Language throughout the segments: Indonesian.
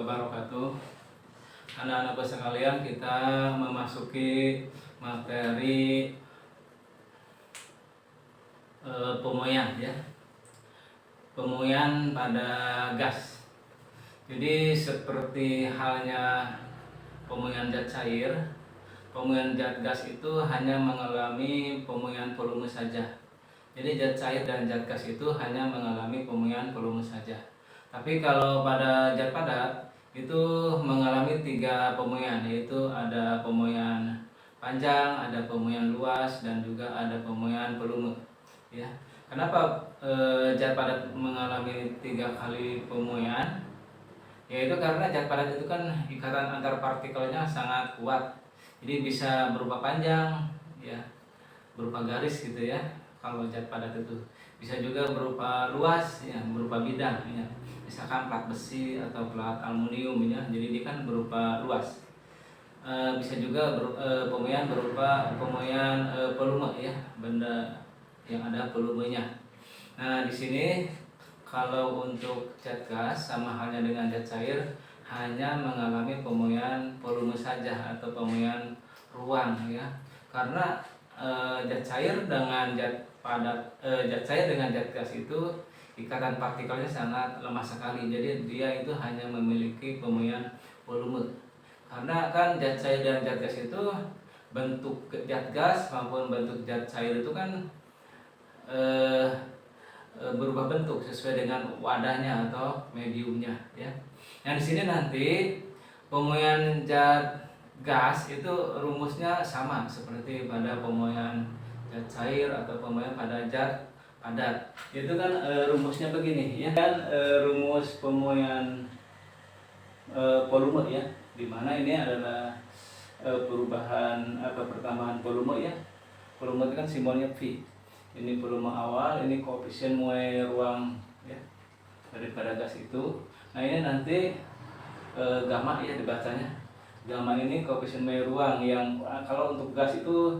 wabarakatuh. Anak-anakku sekalian, kita memasuki materi pemuaian ya. Pemuaian pada gas. Jadi seperti halnya pemuaian zat cair, pemuaian zat gas itu hanya mengalami pemuaian volume saja. Jadi zat cair dan zat gas itu hanya mengalami pemuaian volume saja. Tapi kalau pada zat padat itu mengalami 3 pemuaian, yaitu ada pemuaian panjang, ada pemuaian luas, dan juga ada pemuaian volume. Ya, kenapa zat padat mengalami 3 kali pemuaian? Yaitu karena zat padat itu kan ikatan antar partikelnya sangat kuat, jadi bisa berupa panjang, ya, berupa garis gitu ya. Kalau zat padat itu bisa juga berupa luas, ya, berupa bidang, ya, misalkan plat besi atau plat aluminium, ya, jadi dia kan berupa luas. Bisa juga pemuaian berupa pemuaian volume, ya, benda yang ada volumenya. Nah, di sini kalau untuk zat gas sama halnya dengan zat cair, hanya mengalami pemuaian volume saja atau pemuaian ruang, ya. Karena zat cair dengan zat padat, zat cair dengan zat gas itu ikatan partikelnya sangat lemah sekali. Jadi dia itu hanya memiliki pemuaian volume. Karena kan zat cair dan zat gas itu bentuk zat gas maupun bentuk zat cair itu kan berubah bentuk sesuai dengan wadahnya atau mediumnya, ya. Nah, di sini nanti pemuaian zat gas itu rumusnya sama seperti pada pemuaian zat cair atau pemuaian pada zat padat. Itu kan rumusnya begini, ya. Dan rumus pemuaian volume, ya, dimana ini adalah perubahan atau pertambahan volume, ya. Volume itu kan simbolnya V. Ini volume awal, ini koefisien muai ruang, ya, daripada gas itu. Nah, ini nanti gamma, ya, dibacanya. Gamma ini koefisien muai ruang, yang kalau untuk gas itu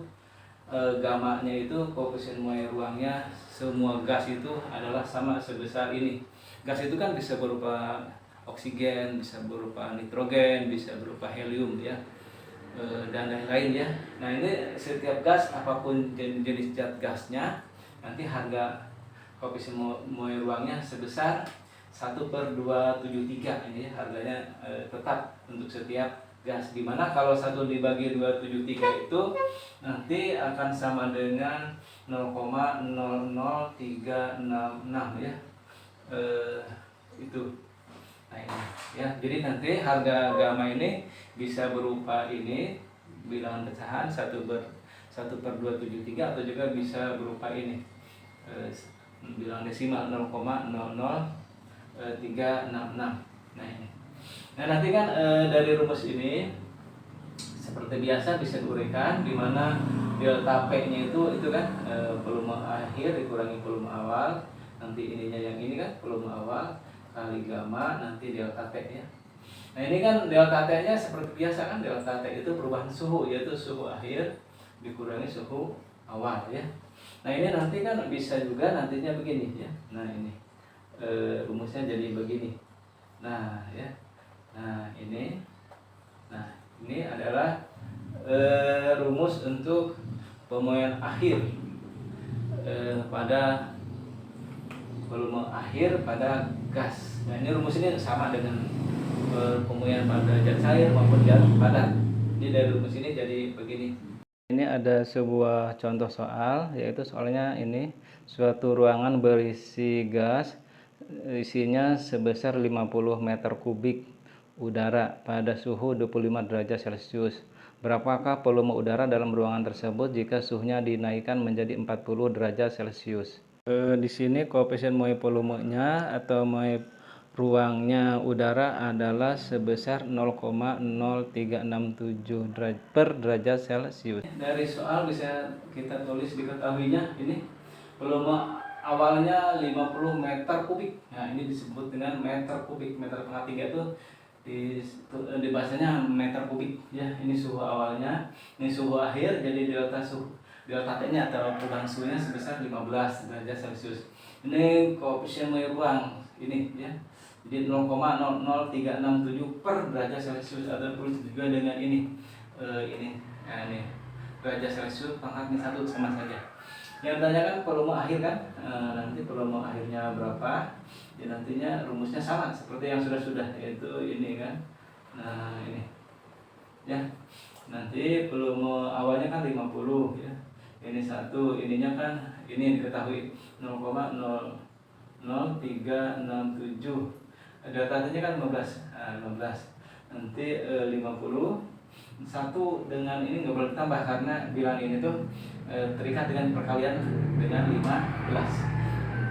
gammanya itu koefisien muai ruangnya semua gas itu adalah sama sebesar ini. Gas itu kan bisa berupa oksigen, bisa berupa nitrogen, bisa berupa helium, ya, dan lain-lain, ya. Nah, ini setiap gas apapun jenis zat gasnya, nanti harga koefisien muai ruangnya sebesar 1/273. Ini harganya tetap untuk setiap gas, dimana kalau 1 dibagi 273 itu nanti akan sama dengan 0,00366, ya. Itu. Nah, ini, ya. Jadi nanti harga gamma ini bisa berupa ini bilangan pecahan 1/273, atau juga bisa berupa ini bilangan desimal 0,00366. Nah, ini. Nah, nanti kan dari rumus ini seperti biasa bisa diuraikan, di mana delta P-nya itu kan volume akhir dikurangi volume awal. Nanti ininya yang ini kan volume awal kali gamma nanti delta T, ya. Nah, ini kan delta T-nya seperti biasa kan, delta T itu perubahan suhu, yaitu suhu akhir dikurangi suhu awal, ya. Nah, ini nanti kan bisa juga nantinya begini, ya. Nah, ini rumusnya jadi begini. Nah, ya. Nah, ini adalah rumus untuk pemuaian akhir pada volume akhir pada gas. Nah, ini rumus ini sama dengan pemuaian pada zat cair maupun zat padat. Jadi dari rumus ini jadi begini. Ini ada sebuah contoh soal, yaitu soalnya ini suatu ruangan berisi gas, isinya sebesar 50 meter kubik udara pada suhu 25 derajat Celcius. Berapakah volume udara dalam ruangan tersebut jika suhunya dinaikkan menjadi 40 derajat Celcius? Di sini koefisien muai volumenya atau muai ruangnya udara adalah sebesar 0,0367 per derajat Celcius. Dari soal bisa kita tulis diketahuinya ini volume awalnya 50 meter kubik. Nah, ini disebut dengan meter kubik. Meter pangkat 3 itu di bahasanya meter kubik, ya. Ini suhu awalnya, ini suhu akhir, jadi delta T-nya atau perubahan suhunya sebesar 15 derajat Celcius. Ini koefisien muai ruang ini, ya. Jadi 0,00367 per derajat Celcius, ataupun juga dengan ini derajat Celcius pangkat min 1 sama saja. Yang ditanyakan volume akhir kan, nanti volume akhirnya berapa, ya nantinya rumusnya sama seperti yang sudah yaitu ini kan. Nah ini ya, nanti volume awalnya kan 50 ya, ini satu, ininya kan ini diketahui 0,00367, datanya kan 15, 15, nanti 50 satu dengan ini nggak boleh ditambah karena bilangan ini tuh terikat dengan perkalian dengan 15.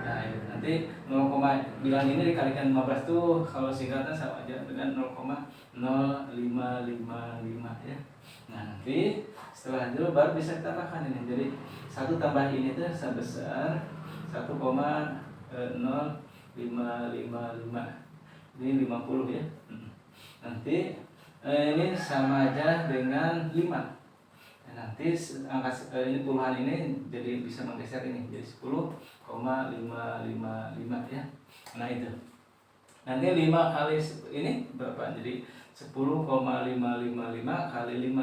Nah, nanti 0, bilangan ini dikalikan 15 tuh kalau singkatan sama aja dengan 0,0555 ya. Nah, nanti setelah itu baru bisa ditambahkan ini. Jadi 1 tambah ini tuh sebesar 1,0555. Ini 50 ya. Nanti ini sama aja dengan 5. Nanti angka ini puluhan ini jadi bisa menggeser ini jadi 10,555 ya. Nah itu. Nanti 5 kali ini berapa? Jadi 10,555 kali 5.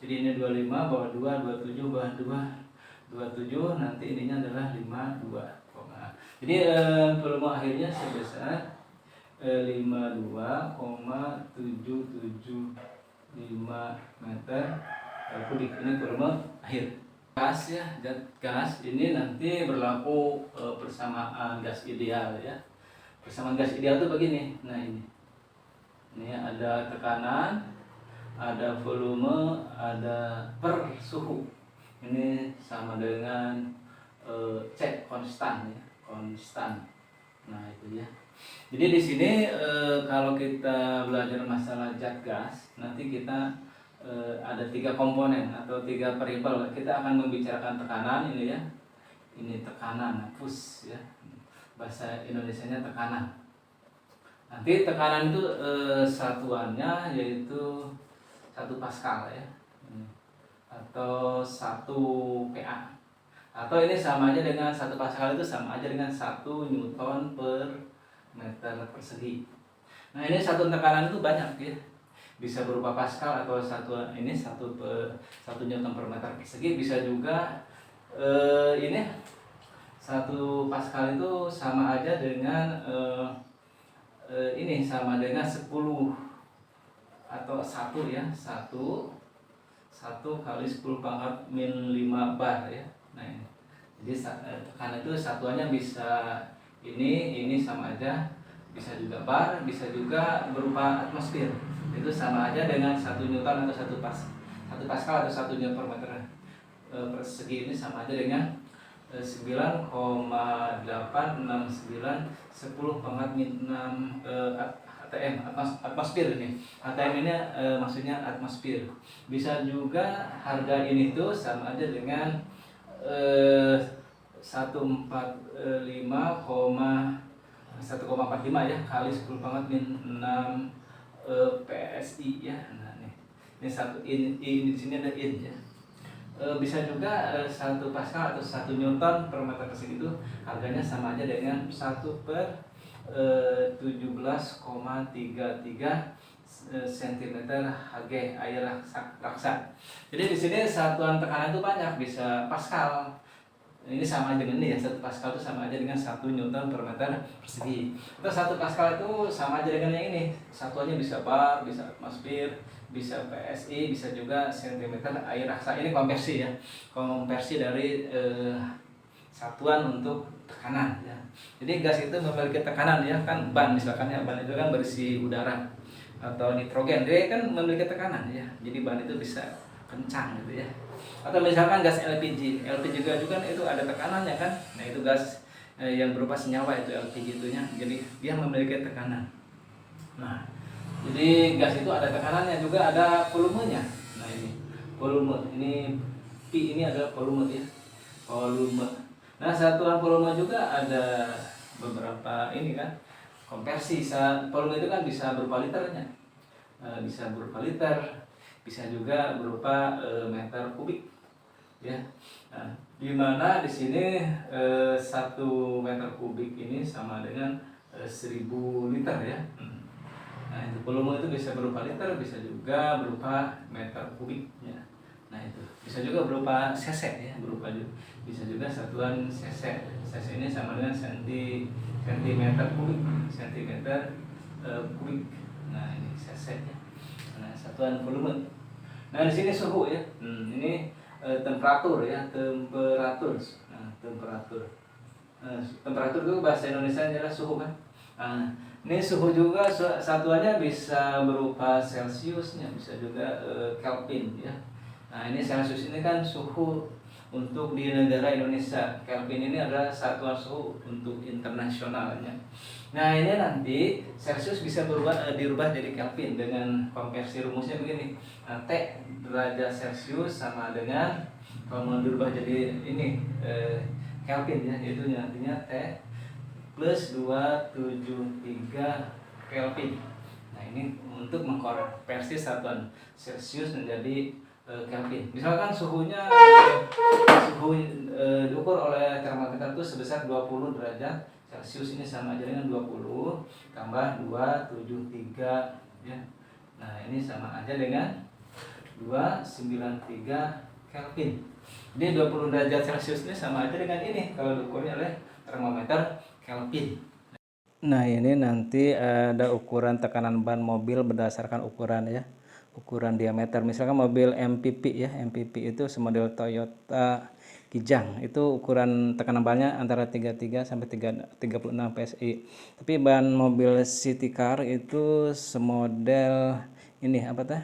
Jadi ini 25 bawah 2, 27 bawah 2, 27, nanti ininya adalah 52. Jadi volume akhirnya sebesar 52,775 meter kubik. Ini volume akhir. Gas ya, zat gas ini nanti berlaku persamaan gas ideal ya. Persamaan gas ideal itu begini. Nah ini ada tekanan, ada volume, ada per suhu. Ini sama dengan C, konstan ya, konstan. Nah itu ya. Jadi di sini kalau kita belajar masalah zat gas, nanti kita ada 3 komponen atau 3 variabel. Kita akan membicarakan tekanan ini ya. Ini tekanan, push ya. Bahasa Indonesianya tekanan. Nanti tekanan itu satuannya yaitu 1 Pascal ya. Atau 1 PA. Atau ini sama aja dengan 1 Pascal itu sama aja dengan 1 Newton per meter persegi. Nah ini satuan tekanan itu banyak ya, bisa berupa Pascal atau ini 1 Newton per meter persegi. Bisa juga ini 1 Pascal itu sama aja dengan ini sama dengan 10 atau 1 ya, 1 kali 10 pangkat min 5 bar ya. Nah ini. Jadi tekanan itu satuannya bisa ini sama aja, bisa juga bar, bisa juga berupa atmosfer. Itu sama aja dengan 1 Newton atau 1 Pascal atau 1 Newton per meter persegi. Ini sama aja dengan 9,869 10 pangkat min 6 ATM, atmosfer ini. ATM ini maksudnya atmosfer. Bisa juga harga ini tuh sama aja dengan 145 ya kali 10 pangkat min 6 PSI ya. Nah ini satu in di sini ada in ya. Bisa juga 1 Pascal atau 1 Newton per meter persegi itu harganya sama aja dengan 1 per 17,33 cm Hg air raksa. Jadi di sini satuan tekanan itu banyak, bisa Pascal. Ini sama aja dengan ini ya, 1 Pascal itu sama aja dengan 1 Newton per meter persegi. Atau 1 Pascal itu sama aja dengan yang ini. Satuannya bisa bar, bisa atmosfer, bisa PSI, bisa juga cm air raksa. Ini konversi ya. Konversi dari satuan untuk tekanan ya. Jadi gas itu memiliki tekanan ya, kan ban misalkan ya, ban itu kan berisi udara atau nitrogen, dia kan memiliki tekanan ya. Jadi ban itu bisa kencang gitu ya. Atau misalkan gas LPG juga itu ada tekanannya kan. Nah itu gas yang berupa senyawa itu LPG itunya, jadi dia memiliki tekanan. Nah jadi gas itu ada tekanannya juga, ada volumenya. Nah ini volume, ini P ini adalah volume ya, volume. Nah satuan volume juga ada beberapa ini kan, konversi. Volume itu kan bisa berupa liternya, bisa berupa liter, bisa juga berupa meter kubik ya. Nah, di mana di sini 1 meter kubik ini sama dengan 1000 liter ya. Nah itu volume itu bisa berupa liter, bisa juga berupa meter kubik ya. Nah itu bisa juga berupa cc ya, bisa juga satuan cc. Cc ini sama dengan sentimeter kubik, sentimeter kubik. Nah ini cc ya. Nah satuan volume. Nah di sini suhu ya. Ini temperatur ya, temperatur. Nah temperatur. Temperatur itu bahasa Indonesia adalah suhu kan. Nah, ini suhu juga satuannya bisa berupa Celsiusnya, bisa juga Kelvin ya. Nah ini Celsius ini kan suhu untuk di negara Indonesia. Kelvin ini adalah satuan suhu untuk internasionalnya. Nah ini nanti Celsius bisa dirubah jadi Kelvin dengan konversi rumusnya begini. Nah, T derajat Celsius sama dengan kalau mau dirubah jadi ini Kelvin ya, itu nantinya T plus 273 Kelvin. Nah ini untuk mengkonversi satuan Celsius menjadi Kelvin. Misalkan suhunya diukur oleh termometer itu sebesar 20 derajat Celsius, ini sama aja dengan 20 tambah 273 ya. Nah ini sama aja dengan 293 Kelvin. Jadi 20 derajat Celsius ini sama aja dengan ini kalau diukurnya oleh termometer Kelvin. Nah ini nanti ada ukuran tekanan ban mobil berdasarkan ukuran ya, ukuran diameter. Misalkan mobil MPV ya, MPV itu semodel Toyota Kijang, itu ukuran tekanan bannya antara 33 sampai 36 PSI. Tapi ban mobil city car itu semodel ini apa teh?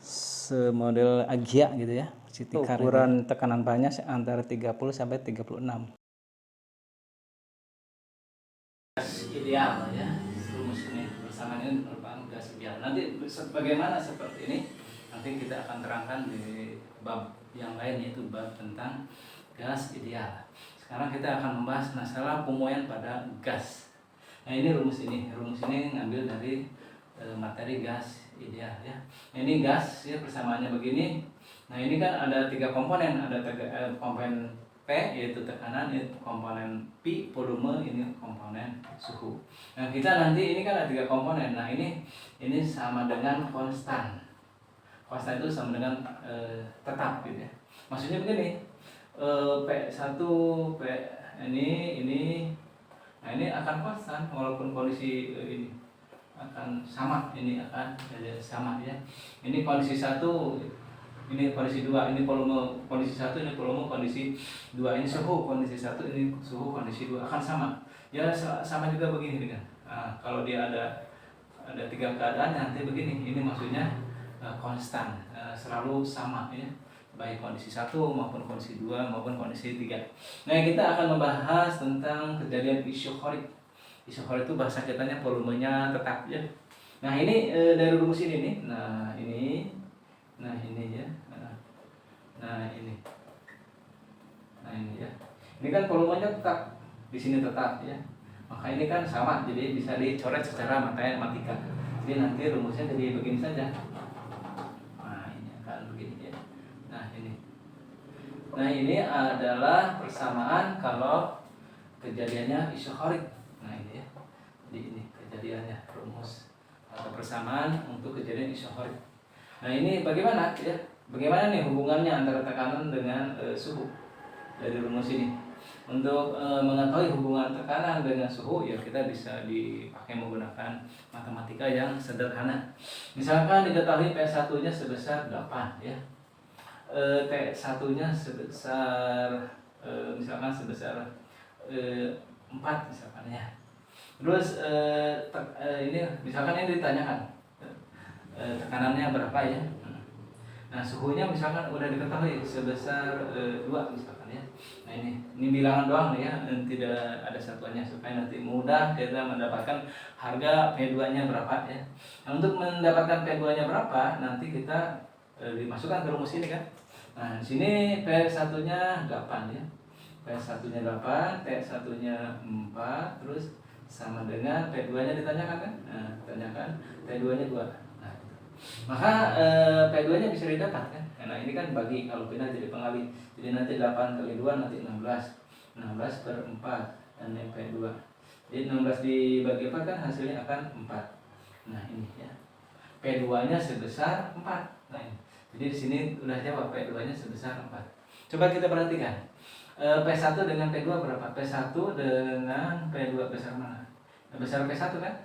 Semodel Agya gitu ya, city car. Ukuran tekanan bannya antara 30 sampai 36. Ideal ya, rumus ini bersama ini merupakan gas ideal. Nanti bagaimana seperti ini nanti kita akan terangkan di bab yang lain, yaitu bab tentang gas ideal. Sekarang kita akan membahas masalah pemuaian pada gas. Nah ini rumus ini ngambil dari materi gas ideal ya. Ini gas ya, persamaannya begini. Nah ini kan ada 3 komponen, ada komponen P yaitu tekanan, yaitu komponen P volume, ini komponen suhu. Nah kita nanti ini kan ada 3 komponen. Nah ini sama dengan konstan. Konstan itu sama dengan tetap gitu ya. Maksudnya begini, P1 P ini nah ini akan konstan walaupun kondisi ini akan sama, ini akan sama ya. Ini kondisi 1, ini kondisi 2, ini volume kondisi 1, ini volume kondisi 2, ini suhu kondisi 1, ini suhu kondisi 2, akan sama. Ya sama juga begini dengan. Nah, kalau dia ada 3 keadaan nanti begini. Ini maksudnya konstan, selalu sama ya. Baik kondisi 1 maupun kondisi 2 maupun kondisi 3. Nah, kita akan membahas tentang kejadian isokorik. Isokorik itu bahasa kitanya volumenya tetap ya. Nah, ini dari rumus ini nih. Nah, ini ya. Nah, ini ya. Ini kan volumenya tetap. Di sini tetap ya. Maka ini kan sama, jadi bisa dicoret secara matematika. Jadi nanti rumusnya jadi begini saja. Nah, ini akan begini ya. Nah, ini adalah persamaan kalau kejadiannya isokorik. Nah, ini ya. Jadi ini kejadiannya, rumus atau persamaan untuk kejadian isokorik. Nah ini bagaimana ya? Bagaimana nih hubungannya antara tekanan dengan suhu dari rumus ini? Untuk mengetahui hubungan tekanan dengan suhu ya kita bisa dipakai menggunakan matematika yang sederhana. Misalkan diketahui P1-nya sebesar 8 ya. T1-nya sebesar misalkan sebesar 4 misalkan ya. Terus ini misalkan ini ditanyakan tekanannya berapa ya. Nah suhunya misalkan udah diketahui sebesar 2 misalkan ya. Nah ini bilangan doang nih ya, dan tidak ada satuannya supaya nanti mudah kita mendapatkan harga P2 nya berapa ya. Nah untuk mendapatkan P2 nya berapa nanti kita dimasukkan ke rumus ini kan. Nah di sini P1 nya 8 ya. P1 nya 8, T1 nya 4, terus sama dengan P2 nya ditanyakan kan. Nah ditanyakan P2 nya 2. Maka P2 nya bisa didapat kan. Nah ini kan bagi, kalau pindah jadi pengali. Jadi nanti 8 kali 2 nanti 16 per 4 dan P2. Jadi 16 dibagi 4 kan hasilnya akan 4. Nah ini ya, P2 nya sebesar 4. Nah ini. Jadi di sini udah jawab, P2 nya sebesar 4. Coba kita perhatikan, P1 dengan P2 berapa? P1 dengan P2 besar mana? Besar P1 kan?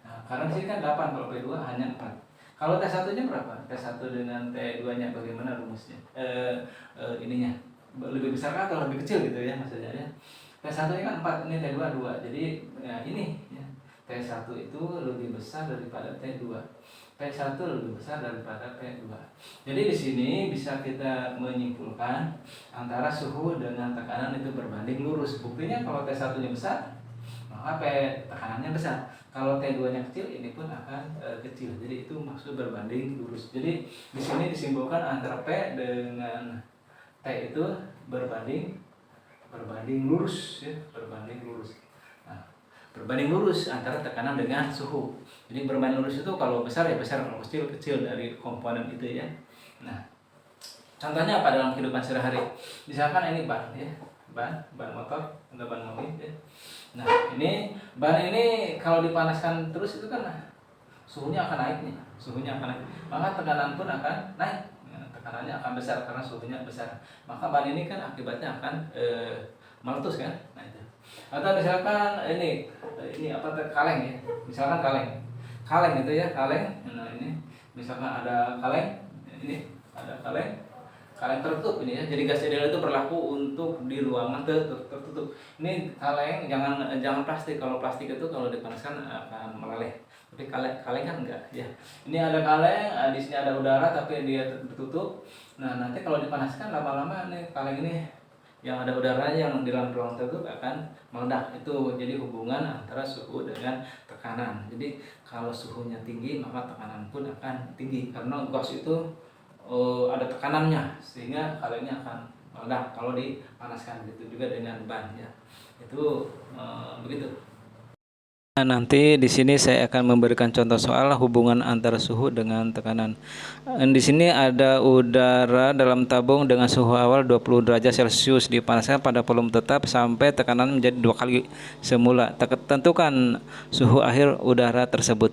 Nah, karena di sini kan 8, kalau P2 hanya 4. Kalau T1 nya berapa? T1 dengan T2 nya bagaimana rumusnya? Ininya lebih besar kan atau lebih kecil gitu ya maksudnya ya. T1 nya kan 4, ini T2 2. Jadi ya ini ya. T1 itu lebih besar daripada T2. P1 lebih besar daripada P2. Jadi di sini bisa kita menyimpulkan antara suhu dengan tekanan itu berbanding lurus. Buktinya kalau T1 nya besar, maka P tekanannya besar. Kalau T2 nya kecil, ini pun akan kecil. Jadi itu maksud berbanding lurus. Jadi di sini disimpulkan antara P dengan T itu berbanding lurus ya, berbanding lurus. Nah, berbanding lurus antara tekanan dengan suhu. Jadi berbanding lurus itu kalau besar ya besar, kalau kecil kecil dari komponen itu ya. Nah, contohnya apa dalam kehidupan sehari-hari? Misalkan ini ban ya, ban motor atau ban mobil ya. Nah, ini ban ini kalau dipanaskan terus itu kan suhunya akan naik nih, suhunya akan naik. Maka tekanan pun akan naik. Nah, tekanannya akan besar karena suhunya besar. Maka ban ini kan akibatnya akan meletus kan. Nah, itu. Atau misalkan ini apa kaleng ya. Misalkan kaleng itu ya, kaleng. Nah, ini misalkan ada kaleng, ini ada kaleng tertutup ini ya. Jadi gas ideal itu berlaku untuk di ruangan tertutup. Ini kaleng jangan plastik. Kalau plastik itu kalau dipanaskan akan meleleh. Tapi kaleng kan enggak ya. Ini ada kaleng, di sini ada udara tapi dia tertutup. Nah, nanti kalau dipanaskan lama-lama nih kaleng ini yang ada udaranya yang di dalam ruangan tertutup akan meledak. Itu jadi hubungan antara suhu dengan tekanan. Jadi kalau suhunya tinggi maka tekanan pun akan tinggi karena gas itu ada tekanannya sehingga kalengnya akan meledak kalau dipanaskan. Gitu juga dengan ban ya. Itu begitu. Nah, nanti di sini saya akan memberikan contoh soal hubungan antara suhu dengan tekanan. Di sini ada udara dalam tabung dengan suhu awal 20 derajat Celcius dipanaskan pada volume tetap sampai tekanan menjadi 2 kali semula. Tentukan suhu akhir udara tersebut.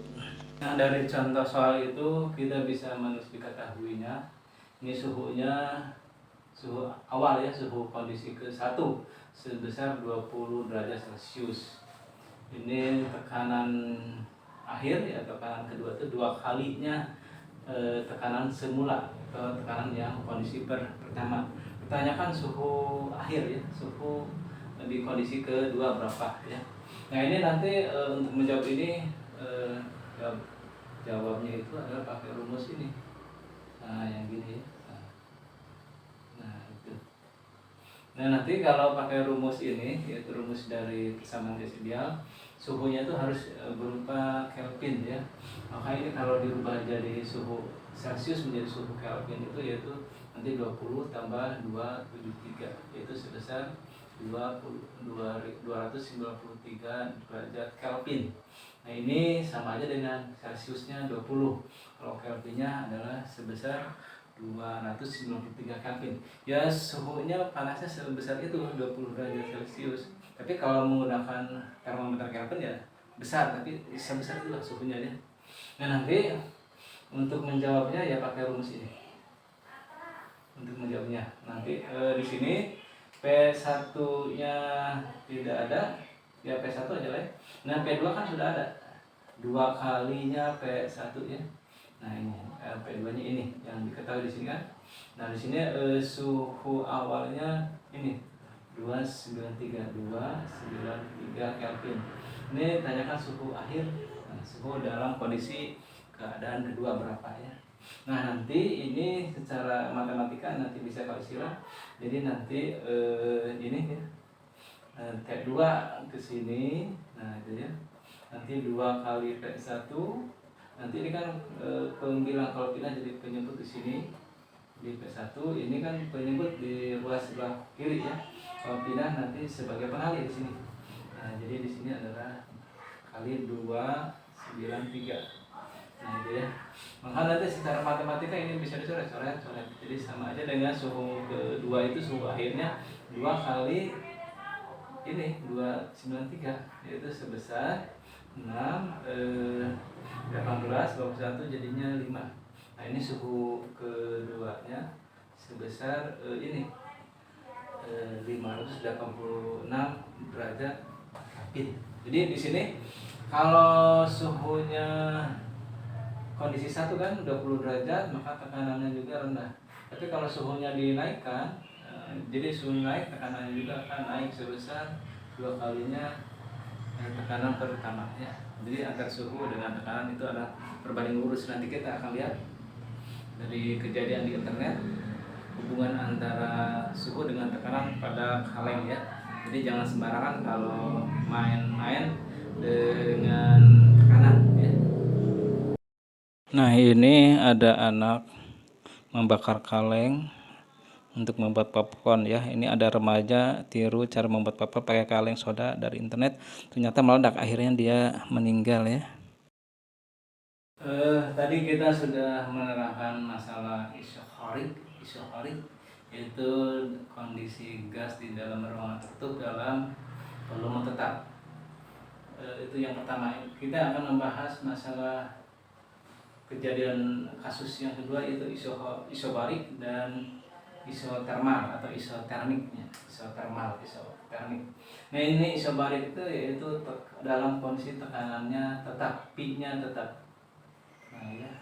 Nah, dari contoh soal itu kita bisa diketahuinya. Ini suhunya suhu awal ya, suhu kondisi ke-1 sebesar 20 derajat Celcius. Ini tekanan akhir ya, tekanan kedua itu 2 kalinya tekanan semula atau tekanan yang kondisi pertama. Ditanyakan suhu akhir ya, suhu di kondisi kedua berapa ya. Nah, ini nanti untuk menjawab ini jawabnya itu adalah pakai rumus ini. Nah, yang gini ya. Nah, itu. Nah, nanti kalau pakai rumus ini, yaitu rumus dari persamaan gas ideal, suhunya itu harus berupa Kelvin ya. Maka ini kalau dirubah jadi suhu Celcius menjadi suhu Kelvin itu yaitu nanti 20 tambah 273 yaitu sebesar 293 derajat Kelvin. Nah, ini sama aja dengan Celciusnya 20. Kalau Kelvinnya adalah sebesar 293 Kelvin. Ya, suhunya panasnya sebesar itu 20 derajat Celcius. Tapi kalau menggunakan termometer Kelvin ya besar, tapi sebesar itulah suhunya ya. Nah, nanti untuk menjawabnya ya pakai rumus ini. Untuk menjawabnya nanti di sini P1-nya tidak ada, ya P1 aja lah ya. Nah, P2 kan sudah ada. 2 kalinya P1 ya. Nah, ini P2-nya ini yang diketahui di sini kan. Nah, di sini suhu awalnya ini 293 Kelvin. Ini tanyakan suhu akhir, suhu dalam kondisi keadaan kedua berapa ya. Nah, nanti ini secara matematika nanti bisa kalau istilah. Jadi nanti ini ya. T2 ke sini. Nah, itu ya. Nanti 2 kali P1. Nanti ini kan pembilang Kelvinnya jadi penyebut di sini di P1. Ini kan penyebut di ruas sebelah kiri ya. Kelvinnya nanti sebagai pengalih di sini. Nah, jadi di sini adalah kali 293. Nah, itu ya. Maka nanti secara matematika ini bisa dicoret. Jadi sama aja dengan suhu kedua itu suhu akhirnya 2 kali ini 293, yaitu sebesar 6, 18, 21 jadinya 5. Nah ini suhu keduanya sebesar ini 586 derajat Kelvin. Jadi di sini kalau suhunya kondisi 1 kan 20 derajat, maka tekanannya juga rendah. Tapi kalau suhunya dinaikkan, jadi suhu naik, tekanannya juga akan naik sebesar 2 kalinya tekanan pertama ya. Jadi antara suhu dengan tekanan itu adalah berbanding lurus. Nanti kita akan lihat dari kejadian di internet hubungan antara suhu dengan tekanan pada kaleng ya. Jadi jangan sembarangan kalau main-main dengan tekanan ya. Nah ini ada anak membakar kaleng untuk membuat popcorn ya. Ini ada remaja tiru cara membuat popcorn pakai kaleng soda dari internet, ternyata meledak, akhirnya dia meninggal ya. Tadi kita sudah menerangkan masalah isohorik, yaitu kondisi gas di dalam ruangan tertutup dalam volume tetap. Itu yang pertama. Kita akan membahas masalah kejadian kasus yang kedua, yaitu isobarik dan isotermal atau isotermik. Nah ini isobarik itu yaitu dalam kondisi tekanannya tetap, P-nya tetap. Nah ya,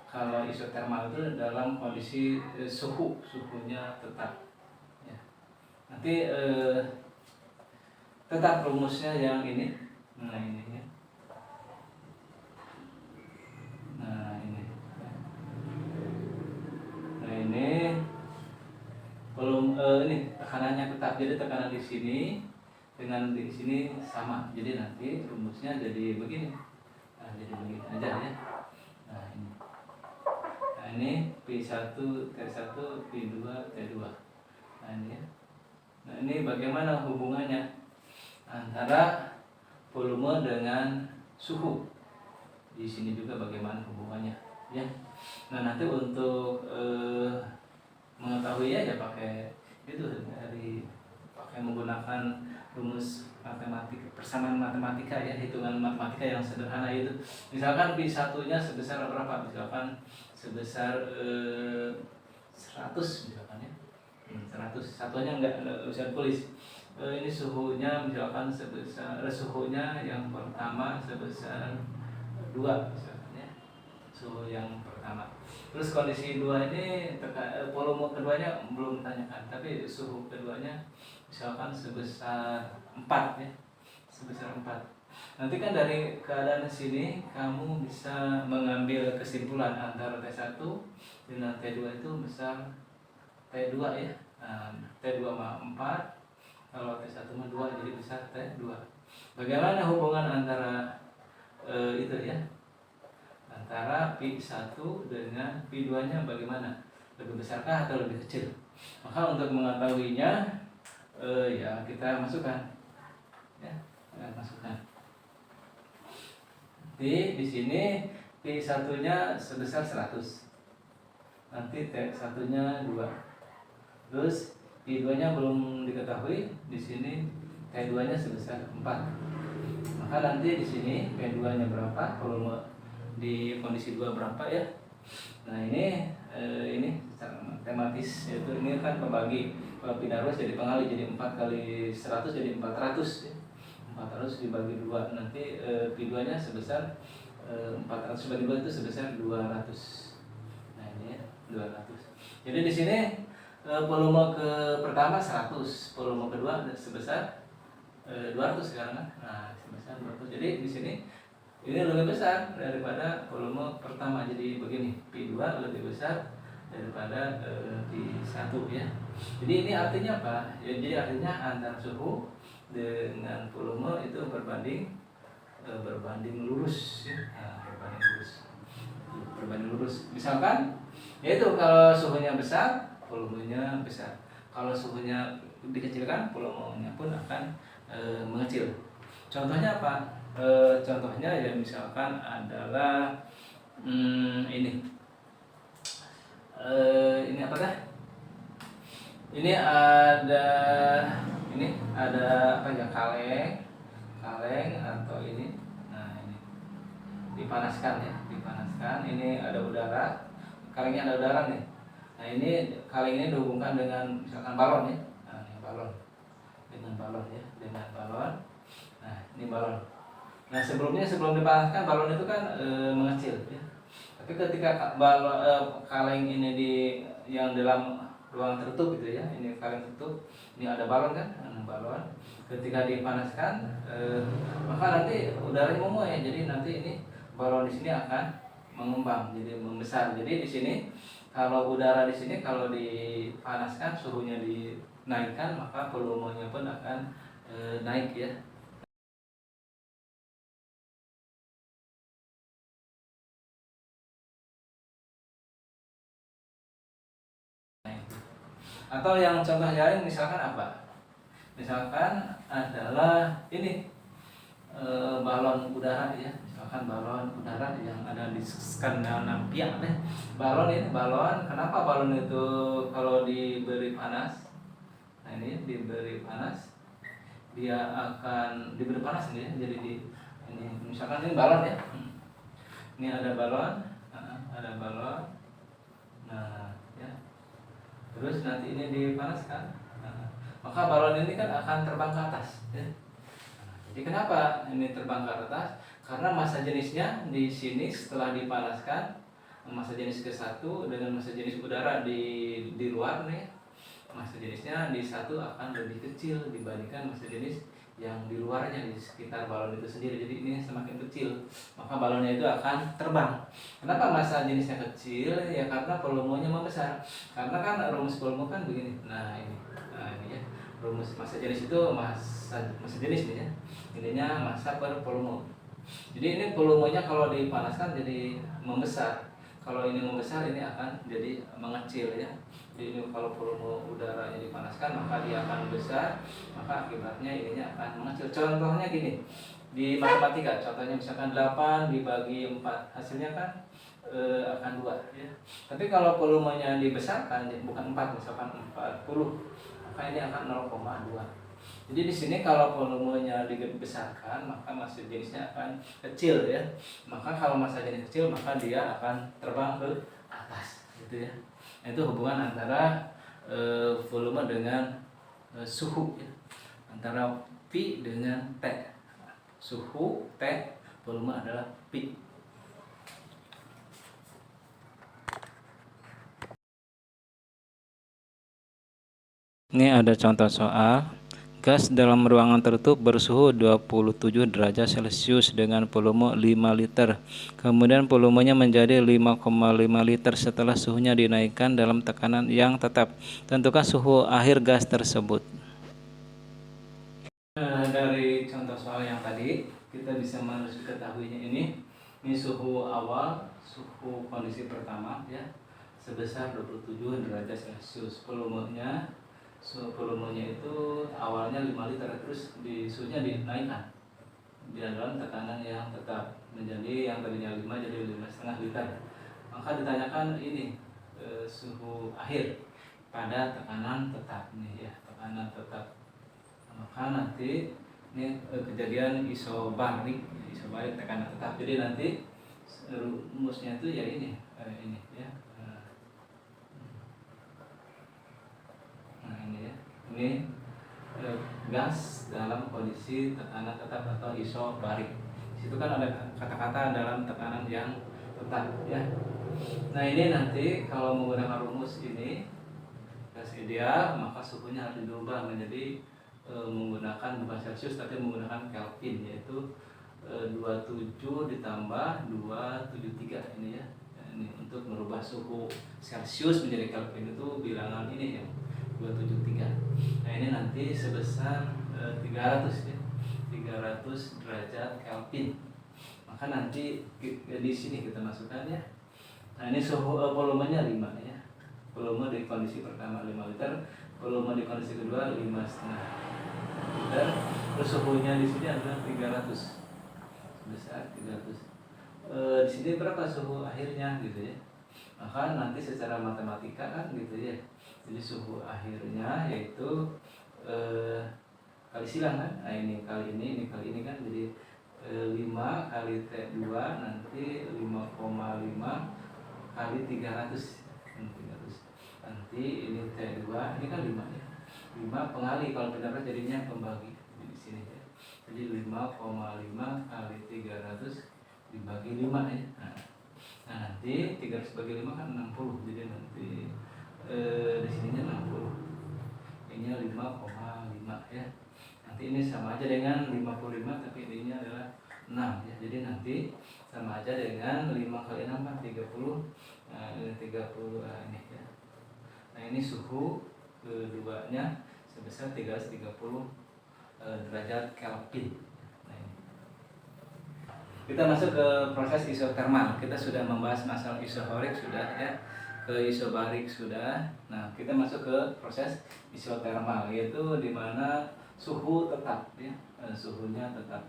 kalau isotermal itu dalam kondisi suhunya tetap. Ya. Nanti tetap rumusnya yang ini. Nah ini ya. Ini belum ini tekanannya tetap, jadi tekanan di sini dengan di sini sama, jadi nanti rumusnya jadi begini. Nah, jadi begini aja ya. Nah ini P1 T1 P2 T2. Nah ini ya. Nah ini bagaimana hubungannya antara volume dengan suhu. Di sini juga bagaimana hubungannya ya. Nah nanti untuk mengetahui ya pakai itu pakai menggunakan rumus persamaan matematika ya, hitungan matematika yang sederhana itu. Misalkan P1 nya sebesar berapa? Misalkan sebesar 100 misalkan ya. 100 satunya enggak usah tulis. Ini suhunya misalkan sebesar suhunya yang pertama sebesar 2 misalkan ya. Suhu yang pertama. Terus kondisi 2 ini volume keduanya belum ditanyakan, tapi suhu keduanya misalkan sebesar 4 ya. Sebesar 4. Nanti kan dari keadaan sini kamu bisa mengambil kesimpulan antara T1 dengan T2 itu besar T2 ya. Nah, T2 mah 4, kalau T1 mah 2, jadi besar T2. Bagaimana hubungan antara itu ya? Antara P1 dengan P2 nya bagaimana? Lebih besarkah atau lebih kecil? Maka untuk mengetahuinya ya kita masukkan ya, masukkan. Di sini P1 nya sebesar 100. Nanti T1 nya 2. Terus P2 nya belum diketahui, di sini T2 nya sebesar 4. Maka nanti di sini P2 nya berapa? Volume di kondisi 2 berapa ya? Nah ini secara matematis, yaitu ini kan pembagi. Kalau pindah jadi pengali, jadi 4 kali 100 jadi 400 ya. 400 dibagi 2, nanti P2 nya sebesar 400 dibagi 2 itu sebesar 200. Nah ini ya 200. Jadi di sini volume pertama 100, volume kedua sebesar 200 sekarang kan. Nah sebesar 200. Jadi di sini ini lebih besar daripada volume pertama, jadi begini, P2 lebih besar daripada P1 ya. Jadi ini artinya apa? Ya, jadi artinya antara suhu dengan volume itu berbanding lurus ya. Nah, berbanding lurus. Misalkan yaitu kalau suhunya besar, volumenya besar. Kalau suhunya dikecilkan, volumenya pun akan mengecil. Contohnya apa? Contohnya ya misalkan adalah ini apakah ini ada apa ya, dipanaskan ya, dipanaskan. Ini ada udara, kalengnya ada udara nih. Nah ini kaleng ini dihubungkan dengan misalkan balon ya. Nah ini balon, dengan balon ya, dengan balon. Nah ini balon. Nah sebelum dipanaskan balon itu kan mengecil ya. Tapi ketika kaleng ini yang dalam ruangan tertutup gitu ya, ini kaleng tertutup, ini ada balon kan, balon. Ketika dipanaskan, maka nanti udaranya menguap ya. Jadi nanti ini balon di sini akan mengembang, jadi membesar. Jadi di sini kalau udara di sini kalau dipanaskan suhunya dinaikkan, maka volumenya pun akan naik ya. Atau yang contoh lain misalkan apa? Misalkan adalah ini balon udara ya, misalkan balon udara yang ada di Skandinavia deh. Balon ini balon, kenapa balon itu kalau diberi panas, nah ini diberi panas, dia akan diberi panas ini ya, jadi ini misalkan ini balon ya, ini ada balon, ada balon, nah ya, terus nanti ini dipanaskan, maka balon ini kan akan terbang ke atas ya. Jadi kenapa ini terbang ke atas? Karena massa jenisnya di sini setelah dipanaskan, massa jenis ke-1 dengan massa jenis udara di luar nih, massa jenisnya di satu akan lebih kecil dibandingkan massa jenis yang di luarnya di sekitar balon itu sendiri. Jadi ini semakin kecil, maka balonnya itu akan terbang. Kenapa massa jenisnya kecil? Ya karena volumenya membesar. Karena kan rumus volume kan begini. Nah ini ya. Rumus massa jenis itu massa jenis nih ya. Intinya massa per volume. Jadi ini volumenya kalau dipanaskan jadi membesar. Kalau ini membesar ini akan jadi mengecil ya. Jadi ini kalau volume udaranya dipanaskan maka dia akan besar, maka akibatnya ininya akan mengecil. Contohnya gini. Di matematika contohnya misalkan 8 dibagi 4 hasilnya kan akan 2 ya. Tapi kalau volumenya dibesarkan bukan 4 misalkan 40, maka ini akan 0,2. Jadi di sini kalau volumenya dibesarkan maka massa jenisnya akan kecil ya. Maka kalau massa jenis kecil maka dia akan terbang ke atas gitu ya. Nah, itu hubungan antara volume dengan suhu ya. Antara P dengan T. Suhu T, volume adalah P. Ini ada contoh soal. Gas dalam ruangan tertutup bersuhu 27 derajat Celcius dengan volume 5 liter. Kemudian volumenya menjadi 5,5 liter setelah suhunya dinaikkan dalam tekanan yang tetap. Tentukan suhu akhir gas tersebut. Dari contoh soal yang tadi, kita bisa mengetahuinya ini suhu awal, suhu kondisi pertama ya, sebesar 27 derajat Celcius. Volumenya itu awalnya 5 liter, terus suhunya dinaikkan di dalam tekanan yang tetap menjadi yang tadinya 5 jadi 5,5 liter. Maka ditanyakan ini suhu akhir pada tekanan tetap nih ya, tekanan tetap. Maka nanti ini kejadian isobarik tekanan tetap. Jadi nanti rumusnya itu ya ini ya. Nah ini ya, ini gas dalam kondisi tekanan tetap atau isobarik. Situ kan ada kata-kata dalam tekanan yang tetap ya. Nah ini nanti kalau menggunakan rumus ini gas ideal maka suhunya harus dirubah menjadi menggunakan bukan Celcius tapi menggunakan Kelvin, yaitu 27 ditambah 273 ini ya. Ini untuk merubah suhu Celcius menjadi Kelvin itu bilangan ini ya 273. Nah ini nanti sebesar 300 ya, 300 derajat Kelvin. Maka nanti di sini kita masukkan ya. Nah ini suhu volumenya 5 ya. Volume di kondisi pertama 5 liter, volume di kondisi kedua 5,5 liter. Terus suhunya di sini adalah 300. Sebesar 300. Di sini berapa suhu akhirnya gitu ya. Maka nanti secara matematika kan gitu ya. Jadi suhu akhirnya yaitu kali silang kan. Nah ini kali ini kan jadi 5 kali T2 nanti 5,5 kali 300. Nanti ini T2, ini kan 5 ya. 5 pengali, kalau pendapat jadinya pembagi di sini ya. Jadi 5,5 kali 300 dibagi 5 ya. Nah, nanti 300 bagi 5 kan 60. Jadi nanti di sininya 60. Ini 5,5 ya. Nanti ini sama aja dengan 55, tapi ininya adalah 6 ya. Jadi nanti sama aja dengan 5 kali 6 kan 30. Nah, ini 30 ini ya. Nah, ini suhu keduanya sebesar 330 derajat Kelvin. Nah, ini. Kita masuk ke proses isotermal. Kita sudah membahas masalah isohorik sudah ya, ke isobarik sudah. Nah, kita masuk ke proses isotermal, yaitu di mana suhu tetap ya, suhunya tetap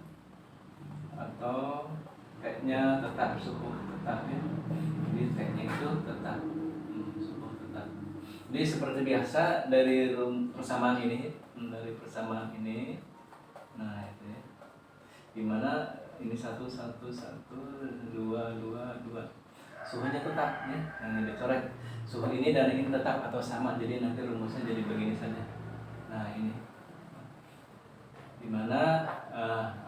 atau T-nya tetap, suhu tetap ya. Jadi T-nya itu tetap, suhu tetap. Jadi seperti biasa dari persamaan ini, nah itu ya. Dimana ini 1, 1, 1, 2, 2. Suhunya tetap ya. Yang ini dicoret. Suhu ini dan ini tetap atau sama. Jadi nanti rumusnya jadi begini saja. Nah, ini. Dimana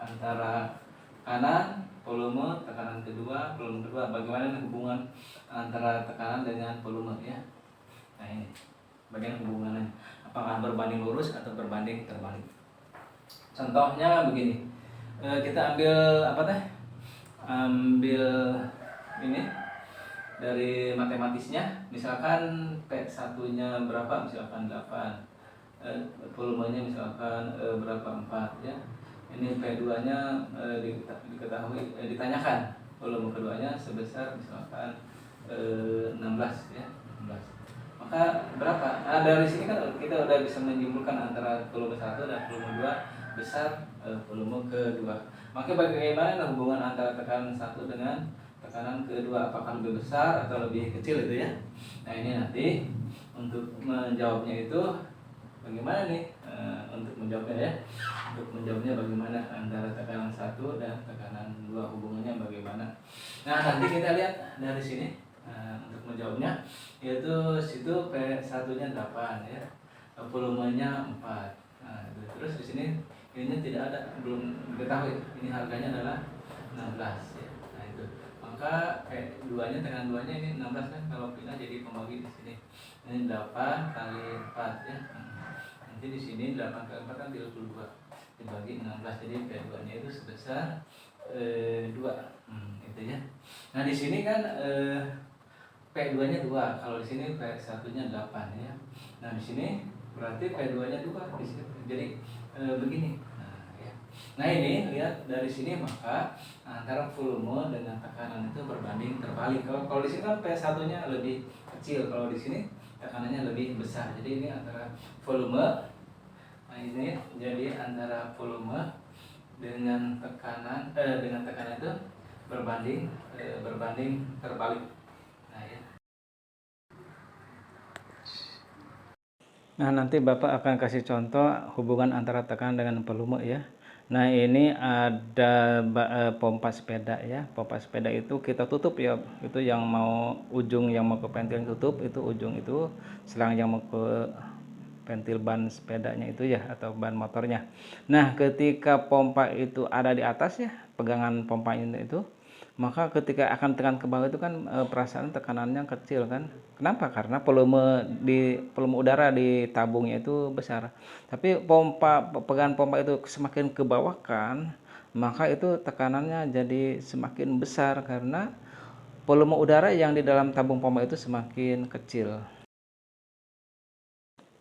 antara kanan volume, tekanan kedua, volume kedua, bagaimana hubungan antara tekanan dengan volume ya. Nah, ini bagian hubungannya, apakah berbanding lurus atau berbanding terbalik. Contohnya begini, kita ambil ambil ini dari matematisnya, misalkan P1 nya berapa, misalkan 8, volumenya misalkan berapa, 4 ya. Ini P2 nya diketahui, ditanyakan volume keduanya sebesar misalkan 16 ya, 16. Maka berapa? Nah, dari sini kan kita udah bisa menyimpulkan antara volume 1 dan volume 2 besar volume kedua. Maka bagaimana hubungan antara tekanan 1 dengan tekanan kedua, apakah lebih besar atau lebih kecil itu ya. Nah, ini nanti untuk menjawabnya itu bagaimana nih, untuk menjawabnya ya. Untuk menjawabnya bagaimana antara tekanan 1 dan tekanan 2, hubungannya bagaimana. Nah, nanti kita lihat dari sini. Untuk menjawabnya yaitu situ P1 nya 8 ya, volumenya 4. Nah, terus di sini ini tidak ada, belum diketahui ini harganya adalah 16 ya. Nah, itu maka P2 nya tekanan 2 nya ini 16 kan, kalau pindah jadi pembagi di sini ini 8 kali 4 ya. Nanti di sini 8 kali 4 kan 32 dibagi 16, jadi P2 nya itu sebesar 2 itu ya. Nah, di sini kan P2 nya 2, kalau di sini P1 nya 8 ya. Nah, di sini berarti P2 nya 2 di sini. Jadi begini. Nah, ini lihat dari sini, maka antara volume dengan tekanan itu berbanding terbalik. Kalau di sini kan P1 nya lebih kecil, kalau di sini tekanannya lebih besar. Jadi ini antara volume. Nah, ini jadi antara volume dengan tekanan itu berbanding terbalik. Nah, ya. Nah, nanti Bapak akan kasih contoh hubungan antara tekanan dengan volume ya. Nah, ini ada pompa sepeda ya. Pompa sepeda itu kita tutup ya. Itu yang mau ujung yang mau ke pentil tutup, itu ujung itu selang yang mau ke pentil ban sepedanya itu ya, atau ban motornya. Nah, ketika pompa itu ada di atas ya, pegangan pompa itu, maka ketika akan tekan ke bawah itu kan perasaan tekanannya kecil kan. Kenapa? Karena volume udara di tabungnya itu besar. Tapi pegangan pompa itu semakin ke bawah kan, maka itu tekanannya jadi semakin besar karena volume udara yang di dalam tabung pompa itu semakin kecil.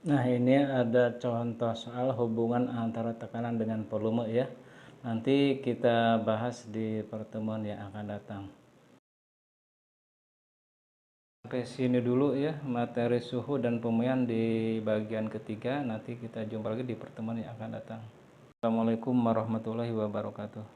Nah, ini ada contoh soal hubungan antara tekanan dengan volume ya. Nanti kita bahas di pertemuan yang akan datang. Sampai sini dulu ya materi suhu dan pemilihan di bagian ketiga. Nanti kita jumpa lagi di pertemuan yang akan datang. Assalamualaikum warahmatullahi wabarakatuh.